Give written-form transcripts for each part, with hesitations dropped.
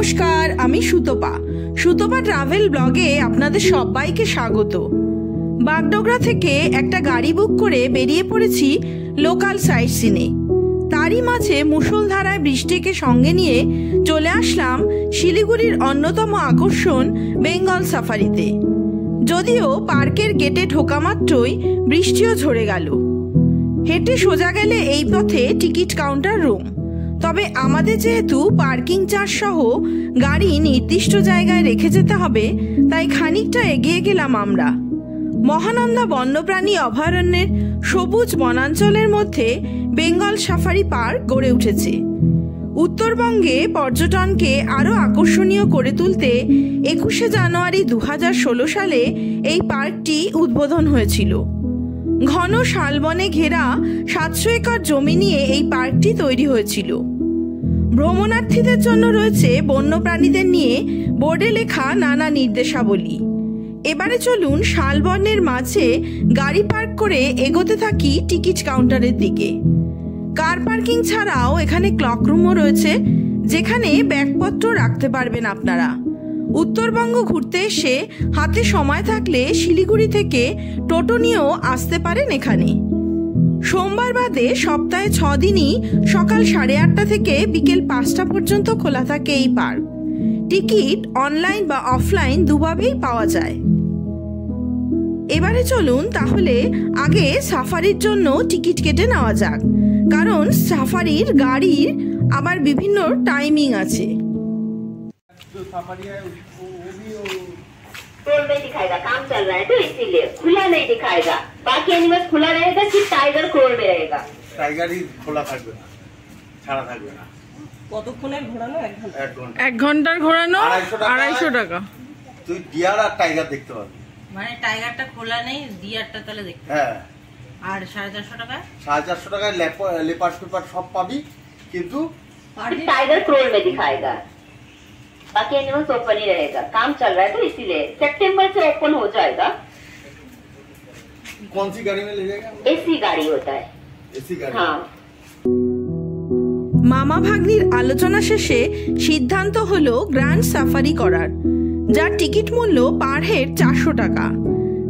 নমস্কার, আমি সুতপা। সুতপা ট্রাভেল ব্লগে আপনাদের সবাইকে স্বাগত। বাগডোগরা থেকে একটা গাড়ি বুক করে বেরিয়ে পড়েছি লোকাল সাইট সিনে। তারই মাঝে মুষলধারায় বৃষ্টিকে সঙ্গে নিয়ে চলে আসলাম শিলিগুড়ির অন্যতম আকর্ষণ বেঙ্গল সাফারিতে। যদিও পার্কের গেটে ঢোকা মাত্রই বৃষ্টিও ঝরে গেল। হেঁটে সোজা গেলে এই পথে টিকিট কাউন্টার রুম। তবে আমাদের যেহেতু পার্কিং চার্জ সহ গাড়ি নির্দিষ্ট জায়গায় রেখে যেতে হবে, তাই খানিকটা এগিয়ে গেলাম আমরা। মহানন্দা বন্যপ্রাণী অভয়ারণ্যের সবুজ বনাঞ্চলের মধ্যে বেঙ্গল সাফারি পার্ক গড়ে উঠেছে। উত্তরবঙ্গে পর্যটনকে আরও আকর্ষণীয় করে তুলতে 21শে জানুয়ারি 2016 সালে এই পার্কটি উদ্বোধন হয়েছিল। ঘন শালবনে ঘেরা 700 একর জমি নিয়ে এই পার্কটি তৈরি হয়েছিল। ভ্রমণার্থীদের জন্য রয়েছে বন্যপ্রাণীদের নিয়ে বোর্ডে লেখা নানা নির্দেশাবলী। এবারে চলুন শালবনের মাঝে গাড়ি পার্ক করে এগোতে থাকি টিকিট কাউন্টারের দিকে। কার পার্কিং ছাড়াও এখানে ক্লক রুমও রয়েছে, যেখানে ব্যাগপত্র রাখতে পারবেন আপনারা। উত্তরবঙ্গ ঘুরতে এসে হাতে সময় থাকলে শিলিগুড়ি থেকে টোটো নিয়েও আসতে পারেন এখানে। সোমবার বাদে সপ্তাহে 6 দিনই সকাল 8:30 থেকে বিকেল 5টা পর্যন্ত খোলা থাকে এই পার্ক। টিকিট অনলাইন বা অফলাইন দুভাবেই পাওয়া যায়। এবারে চলুন তাহলে আগে সাফারির জন্য টিকিট কেটে নেওয়া যাক, কারণ সাফারির গাড়ির আবার বিভিন্ন টাইমিং আছে। टोल में दिखाएगा, काम चल रहा है तो इसीलिए खुला नहीं दिखाएगा। बाकी एनिमल्स खुला रहेगा, सिर्फ टाइगर क्रोल में रहेगा। टाइगर ही খোলা থাকবে না, ছাড়া থাকবে না। কতক্ষণের ঘোরানো? 1 ঘন্টা। 1 ঘন্টার ঘোরানো 250 টাকা। তুই ডিয়ার আর টাইগার দেখতে পাবি। মানে টাইগারটা খোলা নেই, ডিয়ারটা তাহলে দেখতে। হ্যাঁ। আর 450 টাকা? 450 টাকায় লেপার্ড পেপার সব পাবি, কিন্তু टाइगर क्रोल में दिखाएगा। बाकी एनिमल्स ओपन ही रहेगा, काम चल रहा है तो इसीलिए सितंबर से ओपन हो जाएगा। कौन सी गाड़ी में ले जाएगा? एसी गाड़ी होता है। एसी गाड़ी। हाँ। মামা ভাগ্নির আলোচনা শেষে সিদ্ধান্ত হলো গ্র্যান্ড সাফারি করার, যার টিকিট মূল্য পার হেড 400 টাকা,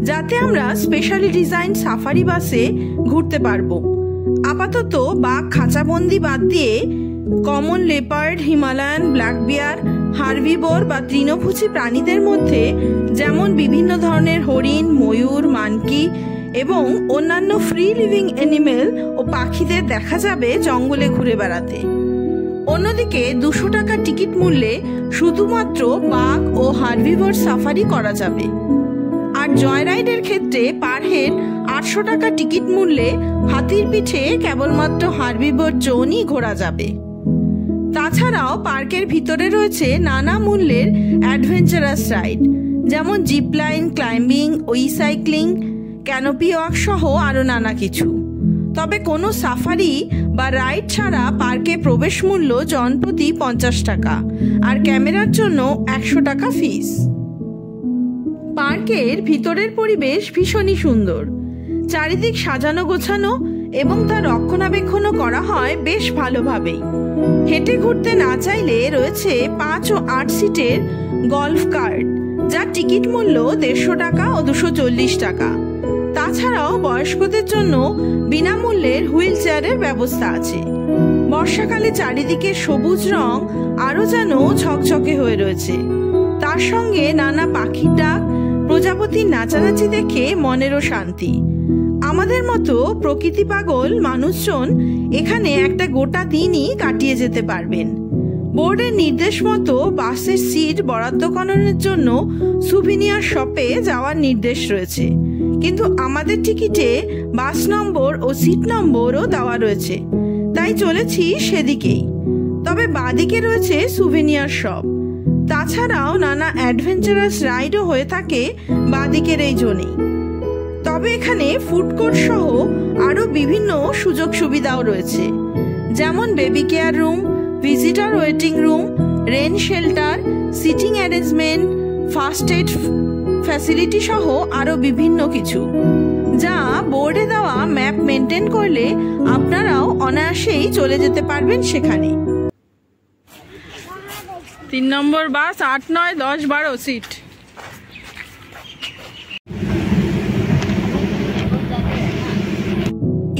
যাতে আমরা স্পেশালি ডিজাইন সাফারি বাসে ঘুরতে পারবো। আপাতত বাঘ খাঁচাবন্দি বাদ দিয়ে common leopard, Himalayan black bear, herbivore বা তৃণভোজী প্রাণীদের মধ্যে যেমন বিভিন্ন ধরনের হরিণ, ময়ূর, মানকি এবং অন্যান্য ফ্রি লিভিং অ্যানিমেল ও পাখিদের দেখা যাবে জঙ্গলে ঘুরে বেড়াতে। অন্যদিকে 200 টাকা টিকিট মূল্যে শুধুমাত্র বাঘ ও হার্বিভোর সাফারি করা যাবে। আর জয় রাইডের ক্ষেত্রে পার হেড 800 টাকা টিকিট মূল্যে হাতির পিঠে কেবলমাত্র হার্বিভোর জোনই ঘোরা যাবে। তাছাড়াও পার্কের ভিতরে রয়েছে নানা মূল্যের অ্যাডভেঞ্চারাস রাইড, যেমন জিপ লাইন, ক্লাইম্বিং, ওই সাইক্লিং, ক্যানোপি ওয়াক সহ আরও নানা কিছু। তবে কোনো সাফারি বা রাইড ছাড়া পার্কে প্রবেশ মূল্য জনপ্রতি 50 টাকা আর ক্যামেরার জন্য 100 টাকা ফিস। পার্কের ভিতরের পরিবেশ ভীষণই সুন্দর। চারিদিক সাজানো গোছানো এবং তার রক্ষণাবেক্ষণও করা হয় বেশ ভালোভাবেই। হেঁটে ঘুরতে না চাইলে রয়েছে 5 ও 8 সিটের গল্ফ কার্ট, যার টিকিট মূল্য 150 টাকা ও 240 টাকা। তাছাড়াও বয়স্কদের জন্য বিনামূল্যের হুইল চেয়ারের ব্যবস্থা আছে। বর্ষাকালে চারিদিকে সবুজ রং আরও যেন ঝকঝকে হয়ে রয়েছে। তার সঙ্গে নানা পাখির ডাক, প্রজাপতির নাচানাচি দেখে মনেরও শান্তি। আমাদের মতো প্রকৃতি পাগল মানুষজন এখানে একটা গোটা দিনই কাটিয়ে যেতে পারবেন। বোর্ডের নির্দেশ মতো বাসের সিট বরাদ্দকরণের জন্য সুভিনিয়ার শপে যাওয়ার নির্দেশ রয়েছে, কিন্তু আমাদের টিকিটে বাস নম্বর ও সিট নম্বরও দেওয়া রয়েছে, তাই চলেছি সেদিকেই। তবে বাদিকে রয়েছে সুভিনিয়ার শপ। তাছাড়াও নানা অ্যাডভেঞ্চারাস রাইডও হয়ে থাকে বাদিকের এই জোনেই। তবে এখানে ফুড কোর্ট সহ আরও বিভিন্ন সুযোগ সুবিধাও রয়েছে, যেমন baby care room, visitor waiting room, rain shelter, seating arrangement, first aid facility সহ আরও বিভিন্ন কিছু, যা বোর্ডে দেওয়া ম্যাপ মেনটেন করলে আপনারাও অনায়াসেই চলে যেতে পারবেন সেখানে। 3 নম্বর বাস 8, 9, 10, 12 সিট।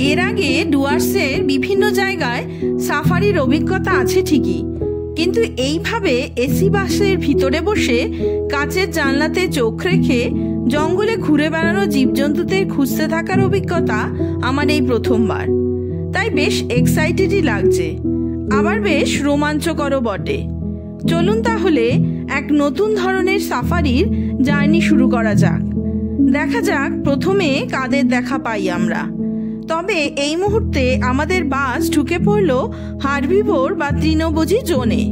এর আগে ডুয়ার্সের বিভিন্ন জায়গায় সাফারির অভিজ্ঞতা আছে ঠিকই, কিন্তু এইভাবে এসি বাসের ভিতরে বসে কাচের জানলাতে চোখ রেখে জঙ্গলে ঘুরে বেড়ানো জীবজন্তুদের খুঁজতে থাকার অভিজ্ঞতা আমার এই প্রথমবার। তাই বেশ এক্সাইটেডই লাগছে, আবার বেশ রোমাঞ্চকরও বটে। চলুন তাহলে এক নতুন ধরনের সাফারির জার্নি শুরু করা যাক। দেখা যাক প্রথমে কাদের দেখা পাই আমরা। তবে এই মুহূর্তে আমাদের বাস ঢুকে পড়ল হারভিভোর বা তৃণভোজী জোনে।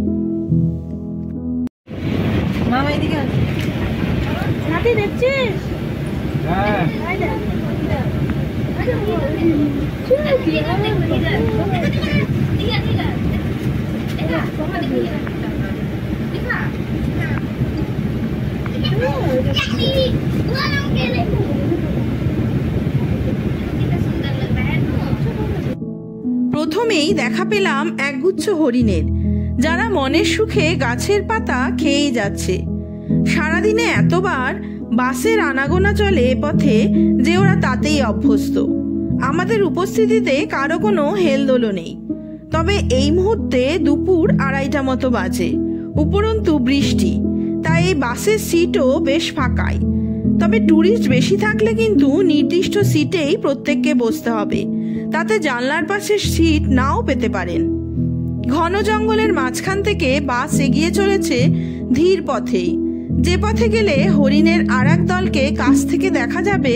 প্রথমেই দেখা পেলাম একগুচ্ছ হরিণের, যারা মনের সুখে গাছের পাতা খেয়েই যাচ্ছে। সারাদিনে এতবার বাসের আনাগোনা চলে পথে যে ওরা তাতেই অভ্যস্ত। আমাদের উপস্থিতিতে কারো কোনো হেলদোলও নেই। তবে এই মুহূর্তে দুপুর 2:30 মতো বাজে, উপরন্তু বৃষ্টি, তাই এই বাসের সিটও বেশ ফাঁকাই। তবে ট্যুরিস্ট বেশি থাকলে কিন্তু নির্দিষ্ট সিটেই প্রত্যেককে বসতে হবে, তাতে জানলার পাশের সিট নাও পেতে পারেন। ঘন জঙ্গলের মাঝখান থেকে বাস এগিয়ে চলেছে ধীর পথেই, যে পথে গেলে হরিণের আর এক দলকে কাছ থেকে দেখা যাবে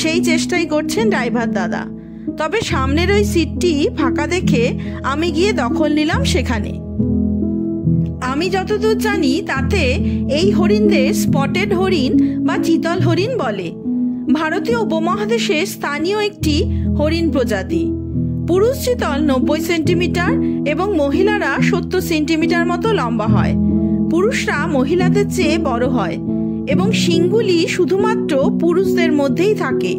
সেই চেষ্টাই করছেন ড্রাইভার দাদা। তবে সামনের ওই সিটটি ফাঁকা দেখে আমি গিয়ে দখল নিলাম সেখানে। আমি যতদূর জানি তাতে এই হরিণদের স্পটেড হরিণ বা চিতল হরিণ বলে। ভারতীয় উপমহাদেশে স্থানীয় একটি হরিণ প্রজাতি। পুরুষ চিতল 90 সেন্টিমিটার এবং মহিলারা 70 সেন্টিমিটার মতো লম্বা হয়। পুরুষরা মহিলাদের চেয়ে বড় হয় এবং শিংগুলি শুধুমাত্র পুরুষদের মধ্যেই থাকে।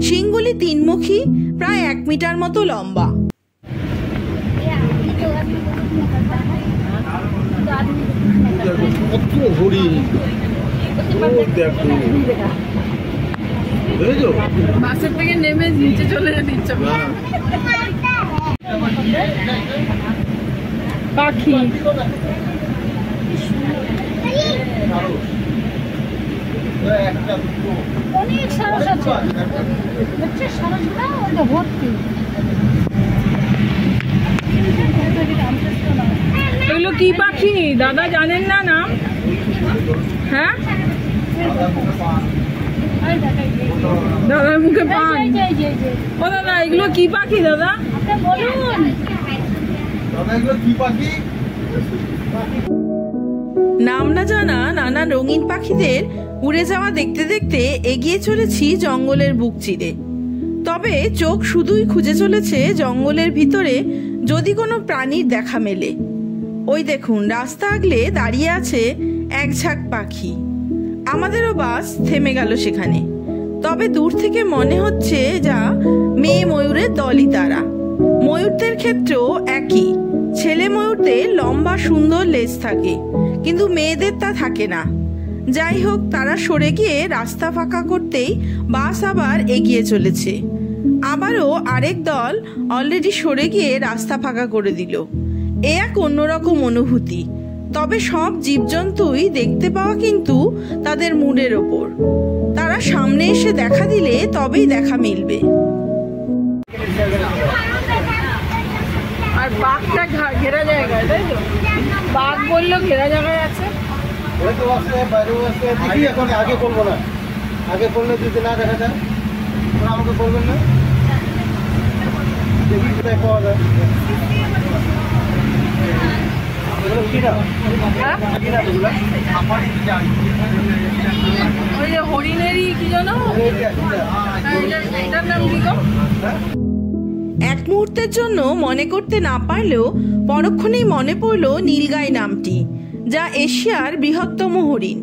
শিংগুলি 3মুখী, প্রায় 1 মিটার মতো লম্বা। বাসের থেকে নেমে নিচে চলে যেতে ইচ্ছা পাখি। অনেক সারস আছে, সারসগুলো ভর্তি। এগুলো কি পাখি দাদা জানেন না নাম? হ্যাঁ, দাদার মুখে পান। ও দাদা এগুলো কি পাখি দাদা বলুন? নাম না জানা নানান রঙিন পাখিদের উড়ে যাওয়া দেখতে দেখতে এগিয়ে চলেছি জঙ্গলের বুক চিরে। তবে চোখ শুধুই খুঁজে চলেছে জঙ্গলের ভিতরে যদি কোনো প্রাণীর দেখা মেলে। ওই দেখুন, রাস্তা আগলে দাঁড়িয়ে আছে এক ঝাঁক পাখি। আমাদেরও বাস থেমে গেল সেখানে। তবে দূর থেকে মনে হচ্ছে যা মেয়ে ময়ূরের দলই তারা। ময়ূরদের ক্ষেত্রেও একই, ছেলে ময়ূরদের লম্বা সুন্দর লেজ থাকে, কিন্তু মেয়েদের তা থাকে না। যাই হোক, তারা সরে গিয়ে রাস্তা ফাঁকা করতেই বাস আবার এগিয়ে চলেছে। আবারও আরেক দল অলরেডি সরে গিয়ে রাস্তা ফাঁকা করে দিল। এ এক অন্যরকম অনুভূতি। তবে সব জীবজন্তুই দেখতে পাওয়া কিন্তু তাদের মুডের ওপর। তারা সামনে এসে দেখা দিলে তবেই দেখা মিলবে। আর বাঘটা ঘেরা জায়গায়, তাই তো? বাঘ বললো ঘেরা জায়গায় আছে। আগে করবো না, আগে করলে যদি না দেখা যায় ওরা আমাকে করবেন না। দেখি কোথায় পাওয়া যায়। ওই যে হরিণেরই কি জানো, এটার নাম কি গো? এক মুহূর্তের জন্য মনে করতে না পারলেও পরক্ষণেই মনে পড়ল নীলগাই নামটি, যা এশিয়ার বৃহত্তম হরিণ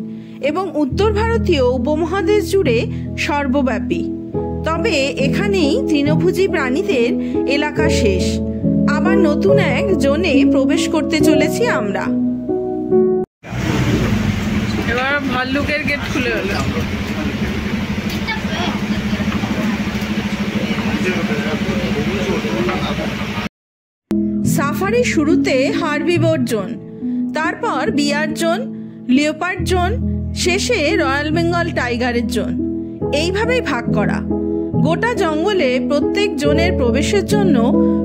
এবং উত্তর ভারতীয় উপমহাদেশ জুড়ে সর্বব্যাপী। তবে এখানেই তৃণভোজী প্রাণীদের এলাকা শেষ। আবার নতুন এক জোনে প্রবেশ করতে চলেছি আমরা। ভাল্লুকের গেট খুলে হলো। সাফারির শুরুতে হার্বিভোর জোন, তারপর বিয়ার জোন, লিওপার্ড জোন, শেষে রয়্যাল বেঙ্গল টাইগারের জোন। এইভাবেই ভাগ করা। গোটা জঙ্গলে প্রত্যেক জোনের প্রবেশের জন্য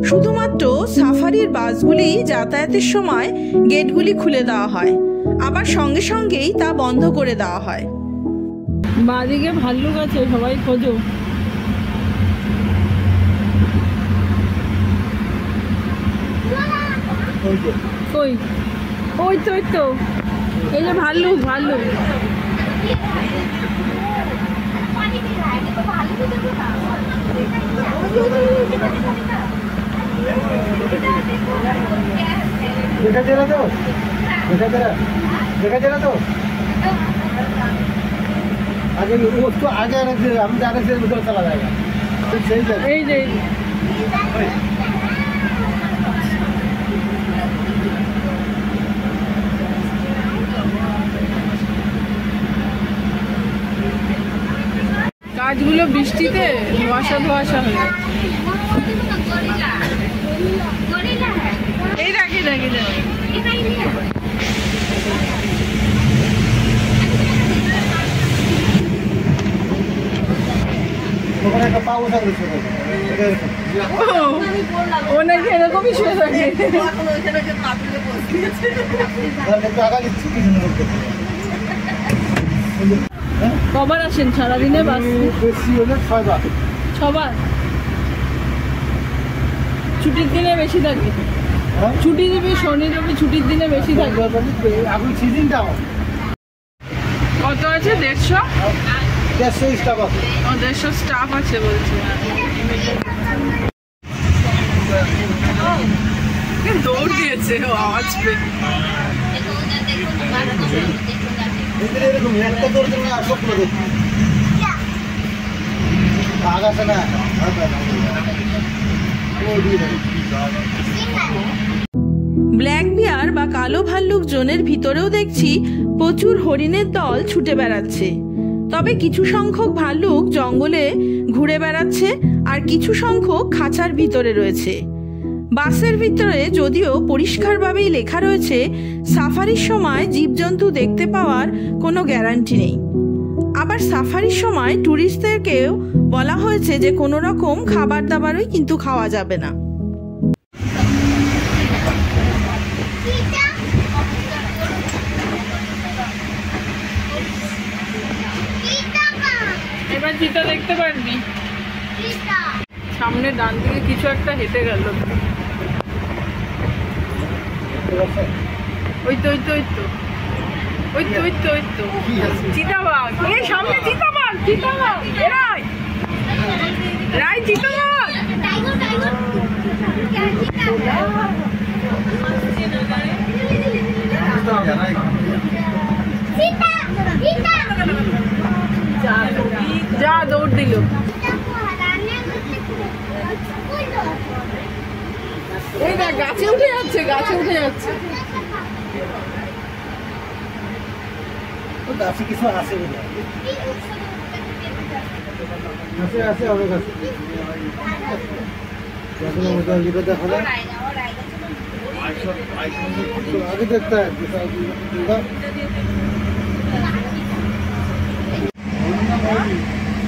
শুধুমাত্র সাফারির বাসগুলি যাতায়াতের সময় গেটগুলি খুলে দেওয়া হয়, আবার সঙ্গে সঙ্গেই তা বন্ধ করে দেওয়া হয়। বাদিকে ভাল্লুক আছে, সবাই খোঁজো। কই? ওই তো ওই তো, এই যে ভাল্লুক ভাল্লুক। देखा दे रहा तो देखा दे रहा तो आगे उसको आगे आने से हम जाने से उधर चला जाएगा। तो सही है। এই যে কাজগুলো বৃষ্টিতে ধোয়াশা ধোয়াশা হয়ে যাচ্ছে। এই রাখি রাখি রাখি। ওখানে একটা পাও উঠা দিচ্ছে। ও নাকি এরকমই শুয়ে থাকে। একটু আগা দিচ্ছি কিছু না করতে। কবার আসেন সারাদিনে বাস? বেশি হলে 6 বার। 6 বার? ছুটির দিনে বেশি থাকে। হ্যাঁ? ছুটি দিবি শনি রবি, ছুটির দিনে বেশি থাকে। এখন সিজনটাও কত আছে? 150? 150 স্টাফ আছে। 150 স্টাফ আছে বলছে। দৌড় দিয়েছে ও আওয়াজ পেয়ে। এরকম একটা করে তুমি আর সব করে আগাছে না। ব্ল্যাক বিয়ার বা কালো ভাল্লুক জোনের ভিতরেও দেখছি প্রচুর হরিণের দল ছুটে বেড়াচ্ছে। তবে কিছু সংখ্যক ভাল্লুক জঙ্গলে ঘুরে বেড়াচ্ছে আর কিছু সংখ্যক খাঁচার ভিতরে রয়েছে। বাসের ভিতরে যদিও পরিষ্কারভাবেই লেখা রয়েছে সাফারির সময় জীবজন্তু দেখতে পাওয়ার কোনো গ্যারান্টি নেই। আবার সাফারির সময় ট্যুরিস্টদেরকেও বলা হয়েছে যে কোনো রকম খাবার দাবারই কিন্তু খাওয়া যাবে না। এবার চিতা দেখতে পারবি। সামনে ডান দিকে কিছু একটা হেঁটে গেল। ওই তো ওই তো ওই তো ওই তো ওই তো ওই তো চিতাবাঘ। এই সামনে চিতাবাঘ, চিতাবাঘ। রাই রাই চিতাবাঘ। যা দৌড় দিল। এই দেখ গাছে উঠে যাচ্ছে, গাছে উঠে যাচ্ছে। গাছে কিছু আছে আছে আছে অনেক আছে। দেখো না আগে দেখতে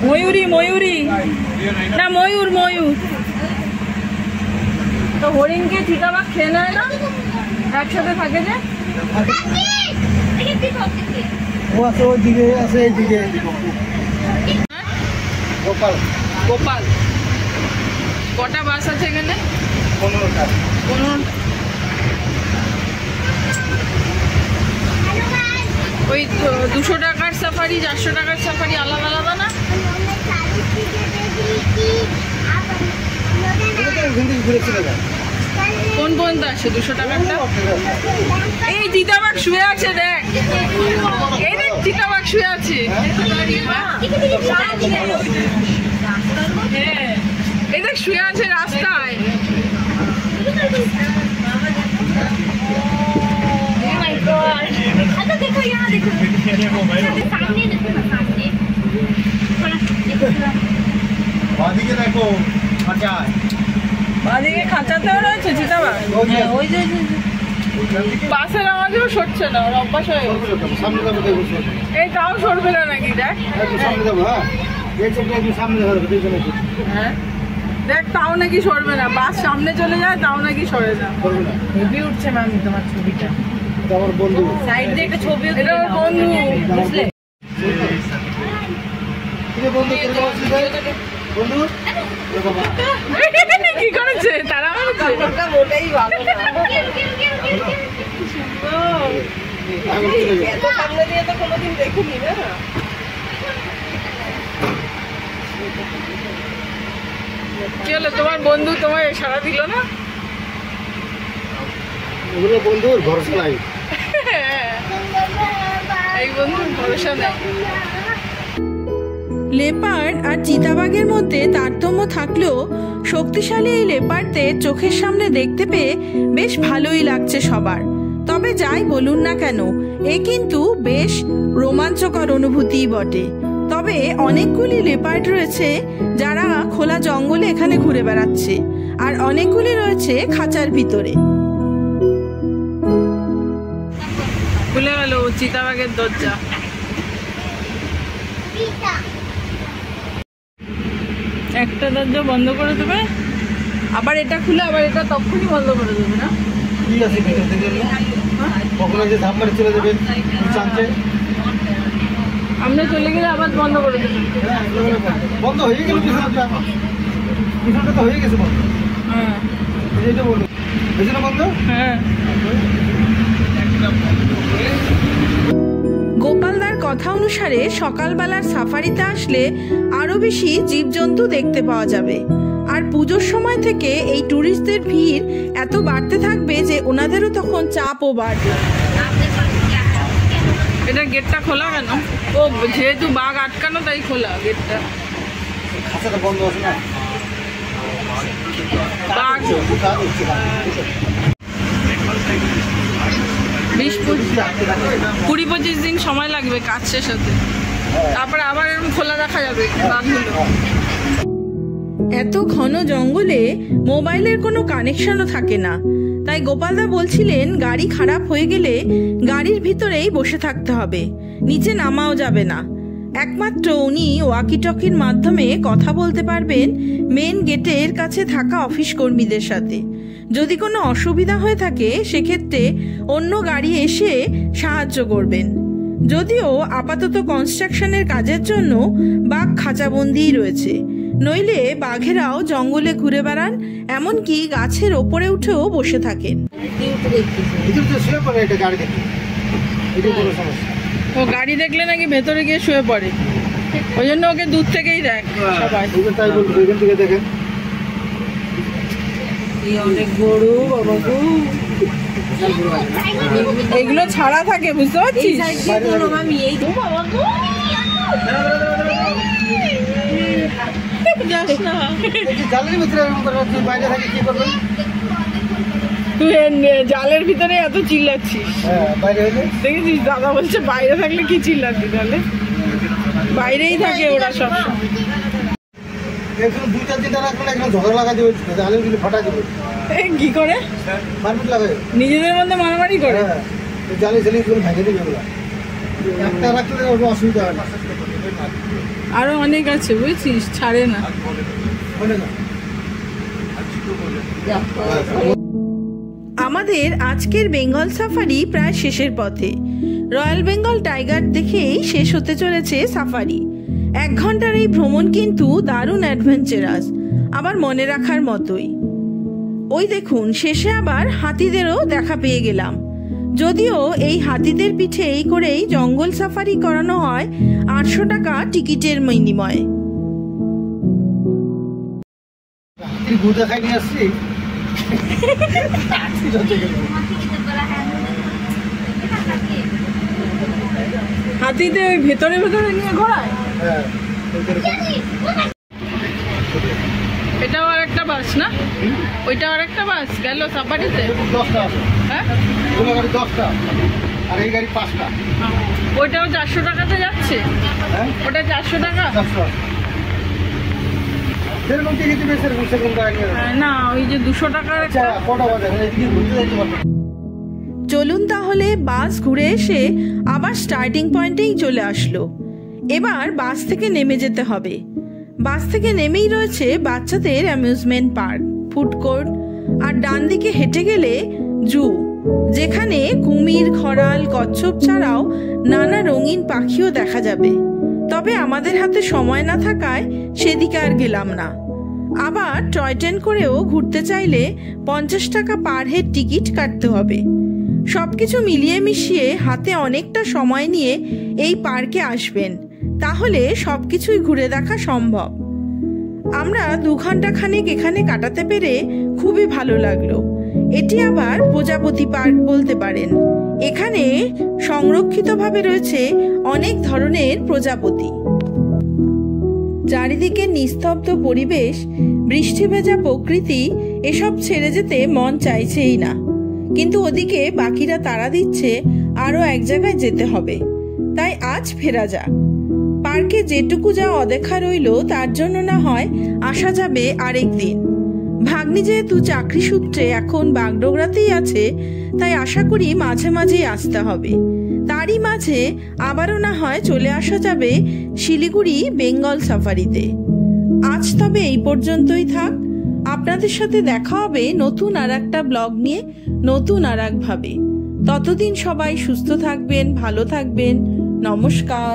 ময়ূরী ময়ূরী না ময়ূর ময়ূর। তো হরিণকে চিতাবাঘ খেয়ে নেয় না, একসাথে থাকে যে। ও আছে ওই দিকে আছে এই দিকে। গোপাল গোপাল। কটা বাস আছে এখানে? 15টা। 15। ওই 200 টাকার সাফারি 400 টাকার সাফারি আলাদা আলাদা না? কোন পর্যন্ত আসে 200 টাকারটা? এই চিতাবাঘ শুয়ে আছে দেখ, এই দেখ চিতাবাঘ শুয়ে আছে। এই দেখ শুয়ে আছে রাস্তায়। Oh my God! अच्छा देखो यहाँ देखो सामने देखो ना सामने বাদিকে দেখো আচ্ছা বাদিকে খাঁচাতেও রয়েছে চিতাবাঘ। ওই যে বাসের আওয়াজেও সরছে না, ওর অভ্যাস হয়ে গেছে। সামনে যাবো দেখো এই তাও সরবে না নাকি? দেখ একটু সামনে যাবো। হ্যাঁ এই চেকটা একটু সামনে ধরো দুইজনে একটু হ্যাঁ দেখ তাও নাকি সরবে না, বাস সামনে চলে যায় তাও নাকি সরে না। করবে না। হেভি উঠছে মামি তোমার ছবিটা। এটা আমার বন্ধু সাইড দিয়ে একটা ছবিও এটা ওর বন্ধু, বুঝলে? ঠিক আছে বন্ধু কেমন আছিস ভাই? বন্ধু এ বাবা কি করেছে তারা? ওটাই ভালো না। এখন কি লাগে এত সামনে দিয়ে তো কোনোদিন দেখিনি না। কি হলো তোমার বন্ধু তোমায় সাড়া দিল না? ওগুলো বন্ধুর ভরসা নাই। এই বন্ধুর ভরসা নেই। লেপার্ড আর চিতাবাঘের মধ্যে তারতম্য থাকলেও শক্তিশালী এই লেপার্ডদের চোখের সামনে দেখতে পেয়ে বেশ ভালোই লাগছে সবার। তবে যাই বলুন না কেন, এ কিন্তু বেশ রোমাঞ্চকর অনুভূতিই বটে। তবে অনেকগুলি লেপার্ড রয়েছে যারা খোলা জঙ্গলে এখানে ঘুরে বেড়াচ্ছে, আর অনেকগুলি রয়েছে খাঁচার ভিতরে। খুলে গেল চিতাবাঘের দরজা। একটা দরজা বন্ধ করে দেবে, আবার এটা খুলে আবার এটা তখনই বন্ধ করে দেবে না? কি আছে ভিতর থেকে কখনো যে ধাপ মারি চলে যাবে চান্সে আমরা চলে গেলে আবার বন্ধ করে দেবে। বন্ধ হয়ে গেল পিছনটা তো হয়ে গেছে বন্ধ। হ্যাঁ এইটা বন্ধ হয়েছে না বন্ধ। হ্যাঁ গোপালদার কথা অনুসারে সকালবেলার সাফারিতে আসলে আরো বেশি জীবজন্তু দেখতে পাওয়া যাবে। আর পুজোর সময় থেকে এই ট্যুরিস্টদের ভিড় এত বাড়তে থাকবে যে ওনাদেরও তখন চাপও বাড়বে। এটা গেটটা খোলা কেন? ও যেহেতু বাঘ আটকানো তাই খোলা গেটটা। খাঁচাটা বন্ধ আছে না বাঘ 20-25 দিন সময় লাগবে কাজ শেষ হতে, তারপরে আবার এরকম খোলা রাখা যাবে বাঘগুলো। এত ঘন জঙ্গলে মোবাইলের কোনো কানেকশনও থাকে না, তাই গোপালদা বলছিলেন গাড়ি খারাপ হয়ে গেলে গাড়ির ভিতরেই বসে থাকতে হবে, নিচে নামাও যাবে না। একমাত্র উনি ওয়াকিটকির মাধ্যমে কথা বলতে পারবেন মেন গেটের কাছে থাকা অফিস কর্মীদের সাথে। যদি কোনো অসুবিধা হয়ে থাকে সেক্ষেত্রে অন্য গাড়ি এসে সাহায্য করবেন। যদিও আপাতত কনস্ট্রাকশনের কাজের জন্য বাঘ খাঁচাবন্দিই রয়েছে, নইলে বাঘেরাও জঙ্গলে ঘুরে বেড়ান, এমনকি গাছের ওপরে উঠেও বসে থাকেন। ভিতরে তো শুয়ে পড়ে এটা গাড়ি দেখে এটা কোনো সমস্যা। ও গাড়ি দেখলে নাকি ভেতরে গিয়ে শুয়ে পড়ে, ওই জন্য ওকে দূর থেকেই দেখ সবাই। তাই বলবো এখান থেকে দেখেন অনেক গরু বাবা গো, এগুলো ছাড়া থাকে বুঝতে পারছিস? যাস না জালের ভিতরে বাইরে থাকে কি করবেন? তুই জালের ভিতরে এত চিল্লাচ্ছিস, হ্যাঁ বাইরে হলে দেখেছিস দাদা বলছে বাইরে থাকলে কি চিল্লাচ্ছি, তাহলে বাইরেই থাকে ওরা সব। একজন 2-4 দিন রাখবেন, একজন ঝগড়া লাগা দেবে, জালের গুলো ফাটা দেবে। কি করে? মারপিট লাগাবে নিজেদের মধ্যে মারামারি করে। হ্যাঁ জালে গুলো ভেঙে দেবে ওগুলা। একটা রাখলে কোনো অসুবিধা হয় না। আরো অনেক আছে বুঝছিস, ছাড়ে না। আমাদের আজকের বেঙ্গল সাফারি প্রায় শেষের পথে। রয়্যাল বেঙ্গল টাইগার দেখেই শেষ হতে চলেছে সাফারি। 1 ঘন্টার এই ভ্রমণ কিন্তু দারুণ অ্যাডভেঞ্চারাস, আবার মনে রাখার মতোই। ওই দেখুন শেষে আবার হাতিদেরও দেখা পেয়ে গেলাম। যদিও এই হাতিদের পিঠে এই করেই জঙ্গল সাফারি করানো হয় 800 টাকা টিকিটের বিনিময়ে। হাতিতে ওই ভেতরে ভেতরে নিয়ে ঘোরায়। এটাও আর একটা বাস না? ওইটা আর একটা বাস গেল সাফারিতে। 10টা হ্যাঁ 10টা আর এই গাড়ি 5টা। ওইটাও 400 টাকাতে যাচ্ছে? হ্যাঁ, ওটা 400 টাকা? 400। সেরকম টিকিট দিবে, সেরকম গাড়ি নিয়ে যাবে। না, ওই যে 200 টাকার আচ্ছা, কটা বাজে? এদিকে ঘুরতে যাইতে পারবো। চলুন তাহলে বাস ঘুরে এসে আবার স্টার্টিং পয়েন্টেই চলে আসলো। এবার বাস থেকে নেমে যেতে হবে। বাস থেকে নেমেই রয়েছে বাচ্চাদের অ্যামিউজমেন্ট পার্ক, ফুড কোর্ট, আর ডান দিকে হেঁটে গেলে জু, যেখানে কুমির, খরাল, কচ্ছপ ছাড়াও নানা রঙিন পাখিও দেখা যাবে। তবে আমাদের হাতে সময় না থাকায় সেদিকে আর গেলাম না। আবার টয় ট্রেন করেও ঘুরতে চাইলে 50 টাকা পার হেড টিকিট কাটতে হবে। সবকিছু মিলিয়ে মিশিয়ে হাতে অনেকটা সময় নিয়ে এই পার্কে আসবেন, তাহলে সবকিছুই ঘুরে দেখা সম্ভব। আমরা 2 ঘন্টা খানেক এখানে কাটাতে পেরে খুবই ভালো লাগলো। এটি আবার প্রজাপতি পার্ক বলতে পারেন। এখানে সংরক্ষিতভাবে রয়েছে অনেক ধরনের প্রজাপতি। চারিদিকে নিস্তব্ধ পরিবেশ, বৃষ্টি ভেজা প্রকৃতি, এসব ছেড়ে যেতে মন চাইছেই না। কিন্তু ওদিকে বাকিরা তাড়া দিচ্ছে আরো এক জায়গায় যেতে হবে, তাই আজ ফেরা যাক। পার্কে যেটুকু যা অদেখা রইল তার জন্য না হয় আসা যাবে আরেক দিন। ভাগ্নি যেহেতু চাকরি সূত্রে এখন বাগডোগরাতেই আছে, তাই আশা করি মাঝে মাঝেই আসতে হবে। তারই মাঝে আবারও না হয় চলে আসা যাবে শিলিগুড়ি বেঙ্গল সাফারিতে। আজ তবে এই পর্যন্তই থাক। আপনাদের সাথে দেখা হবে নতুন আর একটা ব্লগ নিয়ে, নতুন আর একভাবে। ততদিন সবাই সুস্থ থাকবেন, ভালো থাকবেন। নমস্কার।